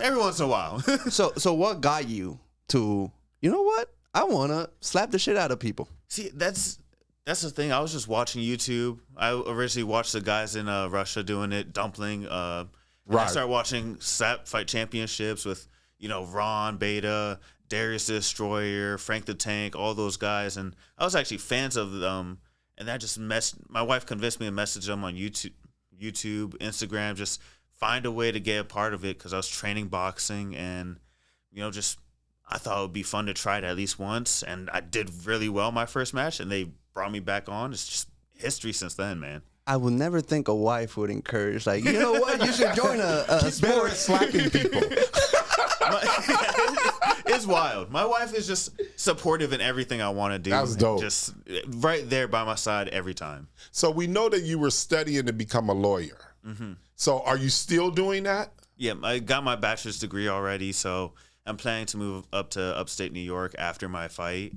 Every once in a while. So what got you to, you know what? I want to slap the shit out of people. See, that's the thing. I was just watching YouTube. I originally watched the guys in Russia doing it, Dumpling. I started watching Slap Fight Championships with, Ron, Beta, Darius the Destroyer, Frank the Tank, all those guys. And I was actually fans of them. And that just my wife convinced me to message them on YouTube, Instagram, just find a way to get a part of it because I was training boxing and, I thought it would be fun to try it at least once. And I did really well my first match and they brought me back on. It's just history since then, man. I would never think a wife would encourage, like, you know what, you should join a sport. Slapping people. It's wild. My wife is just supportive in everything I want to do. That's dope. Just right there by my side every time. So we know that you were studying to become a lawyer. Mm-hmm. So are you still doing that? Yeah, I got my bachelor's degree already, so I'm planning to move up to upstate New York after my fight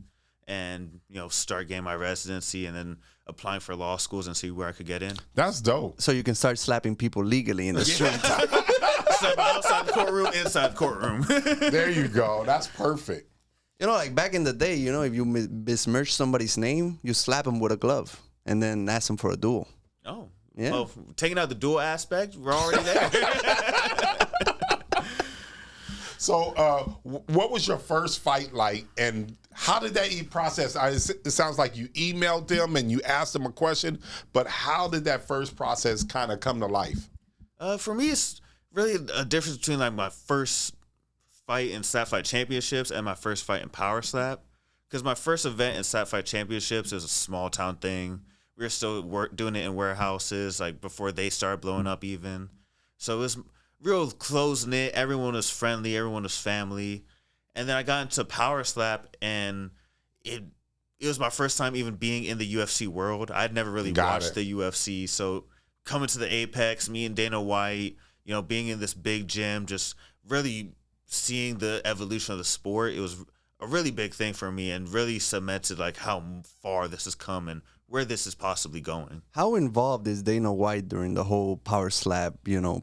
and, start getting my residency and then applying for law schools and see where I could get in. That's dope. So you can start slapping people legally in the street. Slap outside the courtroom, inside the courtroom. There you go. That's perfect. Like back in the day, if you besmirch somebody's name, you slap them with a glove and then ask them for a duel. Oh. Yeah. Well, taking out the duel aspect, we're already there. So what was your first fight like, and how did that process? It sounds like you emailed them and you asked them a question, but how did that first process kind of come to life? For me, it's really a difference between like my first fight in Slap Fight Championships and my first fight in Power Slap. Because my first event in Slap Fight Championships is a small town thing. We were still doing it in warehouses, like before they started blowing up even. So it was real close-knit. Everyone was friendly. Everyone was family. And then I got into Power Slap, and it was my first time even being in the UFC world. I'd never really watched the UFC. So coming to the Apex, me and Dana White, being in this big gym, just really seeing the evolution of the sport, it was a really big thing for me and really cemented like how far this has come and where this is possibly going. How involved is Dana White during the whole Power Slap,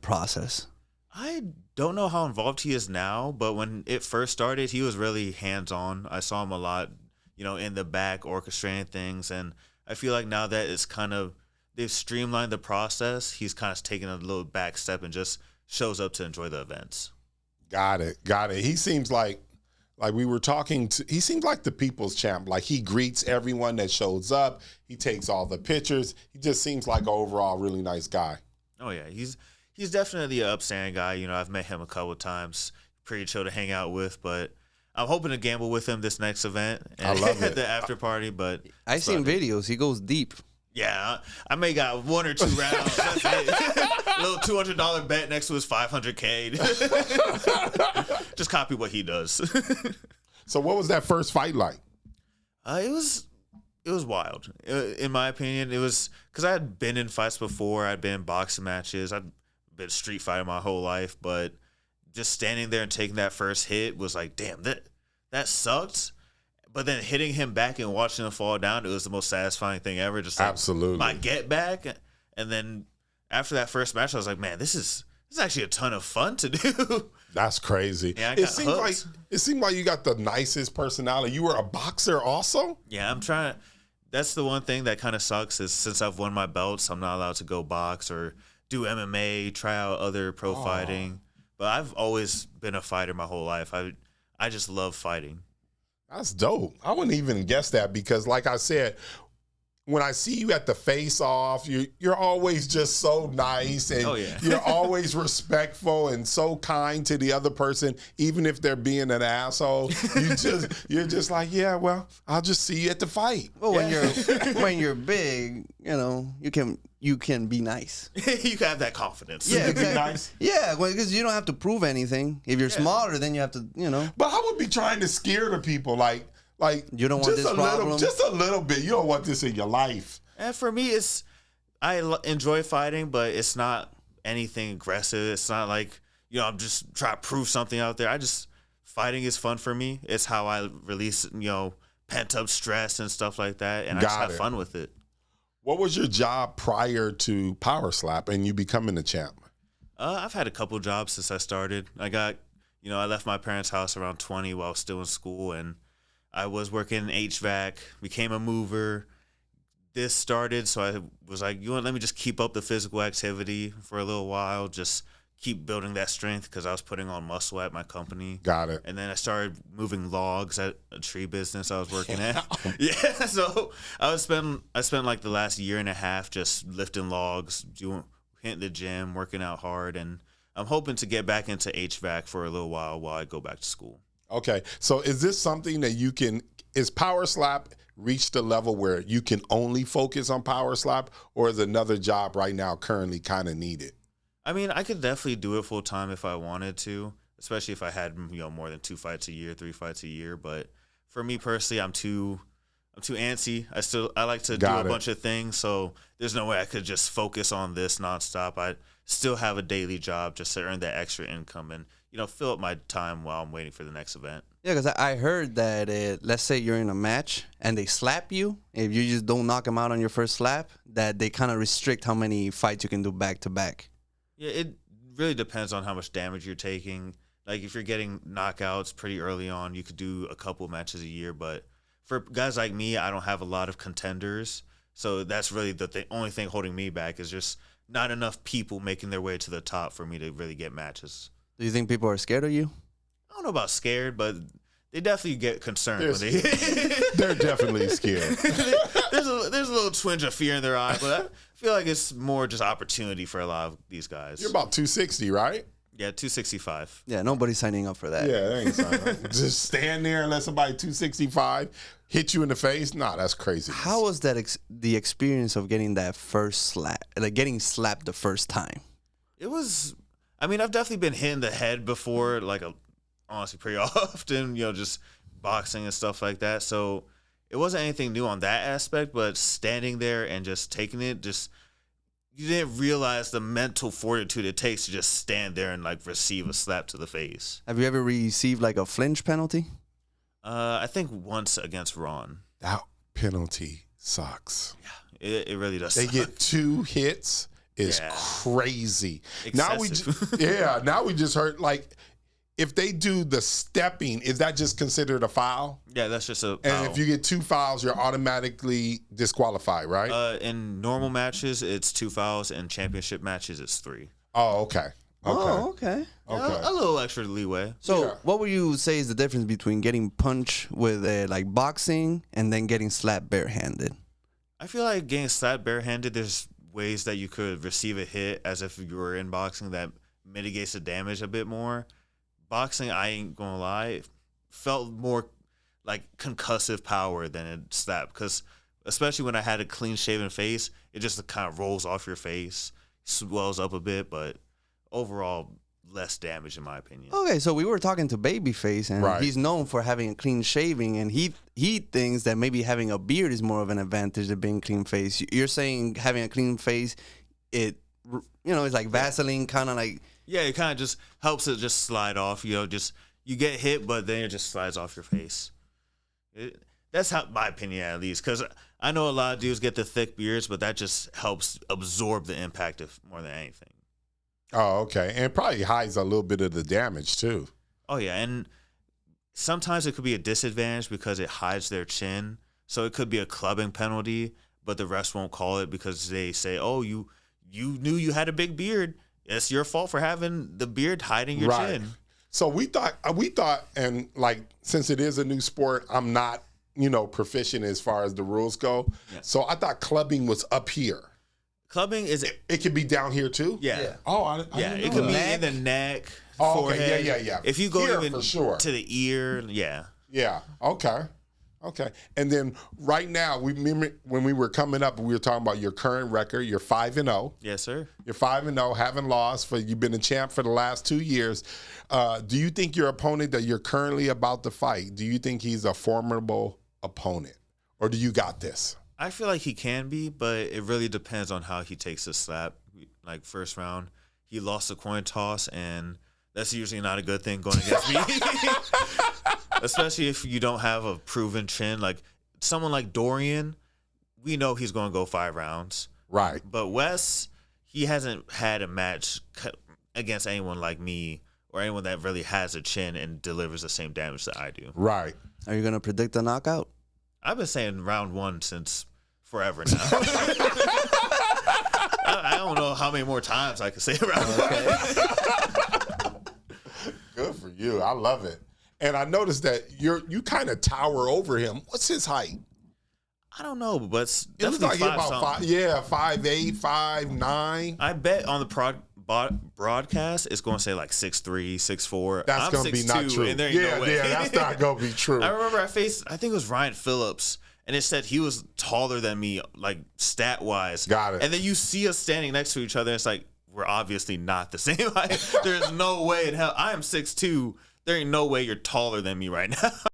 process? I don't know how involved he is now, but when it first started, he was really hands-on. I saw him a lot, in the back orchestrating things, and I feel like now that it's they've streamlined the process, he's kind of taken a little back step and just shows up to enjoy the events. Got it. He seems like we were talking to, he seems like the people's champ. Like he greets everyone that shows up. He takes all the pictures. He just seems like an overall really nice guy. Oh yeah, he's definitely an upstanding guy. I've met him a couple of times. Pretty chill to hang out with, but I'm hoping to gamble with him this next event. And I love it. The after party, but I've seen videos. He goes deep. Yeah, I may got 1 or 2 rounds. That's it. A little $200 bet next to his $500K. Just copy what he does. So what was that first fight like? It was wild. In my opinion, it was because I had been in fights before. I'd been in boxing matches. I'd been street fighting my whole life, but just standing there and taking that first hit was like, damn, that sucked. But then hitting him back and watching him fall down, it was the most satisfying thing ever. Just like absolutely my get back. And then after that first match, I was like, man, this is actually a ton of fun to do. That's crazy. Yeah, it seemed like you got the nicest personality. You were a boxer also? Yeah, I'm trying to. That's the one thing that kind of sucks is since I've won my belts, I'm not allowed to go box or do MMA, try out other pro fighting. But I've always been a fighter my whole life. I just love fighting. That's dope. I wouldn't even guess that because, like I said, when I see you at the face-off, you're always just so nice and you're always respectful and so kind to the other person, even if they're being an asshole. You're just like, yeah, well, I'll just see you at the fight. Well, when you're big, you can be nice. You can have that confidence. Yeah, exactly. Be nice. Yeah, because you don't have to prove anything. If you're smaller, then you have to, But I would be trying to scare the people, like you don't want this problem. Just a little bit. You don't want this in your life. And for me, I enjoy fighting, but it's not anything aggressive. It's not like I'm just trying to prove something out there. Fighting is fun for me. It's how I release pent up stress and stuff like that, and I just have fun with it. What was your job prior to Power Slap and you becoming the champ? I've had a couple jobs since I started. I left my parents' house around 20 while I was still in school, and I was working in HVAC, became a mover. This started, so I was like, let me just keep up the physical activity for a little while, just keep building that strength because I was putting on muscle at my company. Got it. And then I started moving logs at a tree business I was working at. Yeah, so I spent like the last year and a half just lifting logs, hitting the gym, working out hard, and I'm hoping to get back into HVAC for a little while I go back to school. Okay, so is this something that is Power Slap reached the level where you can only focus on Power Slap, or is another job right now currently kind of needed? I mean, I could definitely do it full time if I wanted to, especially if I had more than 2 fights a year, 3 fights a year. But for me personally, I'm too antsy. I like to do a bunch of things, so there's no way I could just focus on this nonstop. I still have a daily job just to earn that extra income and fill up my time while I'm waiting for the next event. Yeah, because I heard that let's say you're in a match and they slap you. If you just don't knock them out on your first slap, that they kind of restrict how many fights you can do back to back. Yeah, it really depends on how much damage you're taking. Like if you're getting knockouts pretty early on, you could do a couple matches a year. But for guys like me, I don't have a lot of contenders. So that's really the only thing holding me back is just not enough people making their way to the top for me to really get matches. Do you think people are scared of you? I don't know about scared, but they definitely get concerned when they. They're definitely scared. There's a little twinge of fear in their eye, but I feel like it's more just opportunity for a lot of these guys. You're about 260, right? Yeah, 265. Yeah, nobody's signing up for that. Yeah, they ain't signing up. Just stand there and let somebody 265 hit you in the face. Nah, that's crazy. How was that the experience of getting that first slap, like getting slapped the first time? It was. I mean, I've definitely been hit in the head before, honestly pretty often, just boxing and stuff like that. So it wasn't anything new on that aspect, but standing there and just taking it, you didn't realize the mental fortitude it takes to just stand there and receive a slap to the face. Have you ever received a flinch penalty? I think once against Ron. That penalty sucks. Yeah, it really does. They suck. get 2 hits. Is crazy. Excessive. Now we just heard if they do the stepping, is that just considered a foul? Yeah, that's just a foul. And if you get 2 fouls, you're automatically disqualified, right? In normal matches, it's 2 fouls. In championship matches, it's 3. Oh, okay. Oh, okay. Yeah, a little extra leeway. So what would you say is the difference between getting punched with boxing and then getting slapped barehanded? I feel like getting slapped barehanded, there's ways that you could receive a hit as if you were in boxing that mitigates the damage a bit more. Boxing, I ain't gonna lie, felt more like concussive power than a slap, because especially when I had a clean shaven face, it just kind of rolls off your face, swells up a bit, but overall less damage in my opinion. Okay, so we were talking to Babyface, and he's known for having a clean shaving, and he thinks that maybe having a beard is more of an advantage than being clean face. You're saying having a clean face, it's like Vaseline, kind of like. Yeah, it kind of just helps it just slide off. You get hit, but then it just slides off your face. That's my opinion, at least, because I know a lot of dudes get the thick beards, but that just helps absorb the impact of more than anything. Oh, okay. And it probably hides a little bit of the damage, too. Oh, yeah. And sometimes it could be a disadvantage because it hides their chin. So it could be a clubbing penalty, but the refs won't call it because they say, oh, you knew you had a big beard. It's your fault for having the beard hiding your chin. So we thought, and since it is a new sport, I'm not, proficient as far as the rules go. Yeah. So I thought clubbing was up here. Clubbing is it could be down here too. Yeah. Oh, I it could be in the neck, forehead. Okay. Yeah. If you go here, even for sure. to the ear, yeah. Yeah. Okay. And then right now, we remember when we were coming up, we were talking about your current record. You're 5-0. Yes, sir. You're 5-0, haven't lost. You've been a champ for the last 2 years. Do you think your opponent that you're currently about to fight, do you think he's a formidable opponent, or do you got this? I feel like he can be, but it really depends on how he takes his slap. First round, he lost a coin toss, and that's usually not a good thing going against me. Especially if you don't have a proven chin. Like someone like Dorian, we know he's going to go 5 rounds. Right. But Wes, he hasn't had a match against anyone like me or anyone that really has a chin and delivers the same damage that I do. Right. Are you gonna predict a knockout? I've been saying round 1 since forever now. I don't know how many more times I can say round 1. Good for you. I love it. And I noticed that you kind of tower over him. What's his height? I don't know, but it's It looks definitely like about 5'8", 5'9". I bet on the broadcast it's going to say like 6'3", 6'4". That's going to be not true. And there ain't no way. That's not going to be true. I remember I think it was Ryan Phillips, and it said he was taller than me, like stat-wise. Got it. And then you see us standing next to each other, and it's like, we're obviously not the same height. There's no way in hell. I am 6'2". There ain't no way you're taller than me right now.